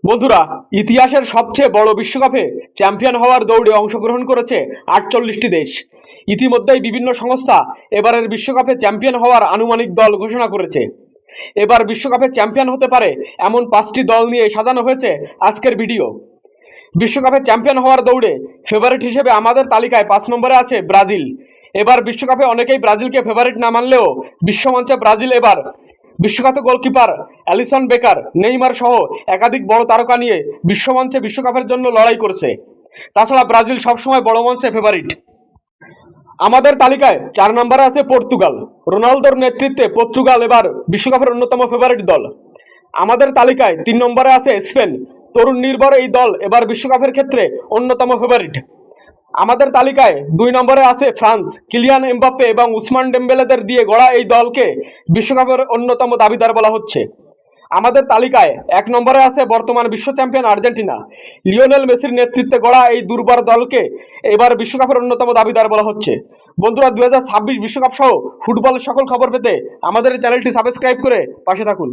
বন্ধুরা, ইতিহাসের সবচেয়ে বড় বিশ্বকাপে চ্যাম্পিয়ন হওয়ার দৌড়ে অংশগ্রহণ করেছে ৪৮টি দেশ। ইতিমধ্যেই বিভিন্ন সংস্থা এবারের বিশ্বকাপে চ্যাম্পিয়ন হওয়ার আনুমানিক দল ঘোষণা করেছে। এবার বিশ্বকাপে চ্যাম্পিয়ন হতে পারে এমন ৫টি দল নিয়ে সাজানো হয়েছে আজকের ভিডিও। বিশ্বকাপে চ্যাম্পিয়ন হওয়ার দৌড়ে ফেভারিট হিসেবে আমাদের তালিকায় ৫ নম্বরে আছে ব্রাজিল। এবার বিশ্বকাপে অনেকেই ব্রাজিলকে ফেভারিট না মানলেও বিশ্বমঞ্চে ব্রাজিল এবার বিশ্বখ্যাত গোলকিপার অ্যালিসন বেকার, নেইমার সহ একাধিক বড় তারকা নিয়ে বিশ্বমঞ্চে বিশ্বকাপের জন্য লড়াই করছে। তাছাড়া ব্রাজিল সবসময় বড় মঞ্চে ফেভারিট। আমাদের তালিকায় ৪ নম্বরে আছে পর্তুগাল। রোনালদোর নেতৃত্বে পর্তুগাল এবার বিশ্বকাপের অন্যতম ফেভারিট দল। আমাদের তালিকায় ৩ নম্বরে আছে স্পেন। তরুণ নির্ভর এই দল এবার বিশ্বকাপের ক্ষেত্রে অন্যতম ফেভারিট। আমাদের তালিকায় ২ নম্বরে আছে ফ্রান্স। কিলিয়ান এমবাপ্পে এবং উসমান ডেম্বেলেদের দিয়ে গড়া এই দলকে বিশ্বকাপের অন্যতম দাবিদার বলা হচ্ছে। আমাদের তালিকায় ১ নম্বরে আছে বর্তমান বিশ্ব চ্যাম্পিয়ন আর্জেন্টিনা। লিওনেল মেসির নেতৃত্বে গড়া এই দুর্বার দলকে এবার বিশ্বকাপের অন্যতম দাবিদার বলা হচ্ছে। বন্ধুরা, ২০২৬ বিশ্বকাপ সহ ফুটবলের সকল খবর পেতে আমাদের চ্যানেলটি সাবস্ক্রাইব করে পাশে থাকুন।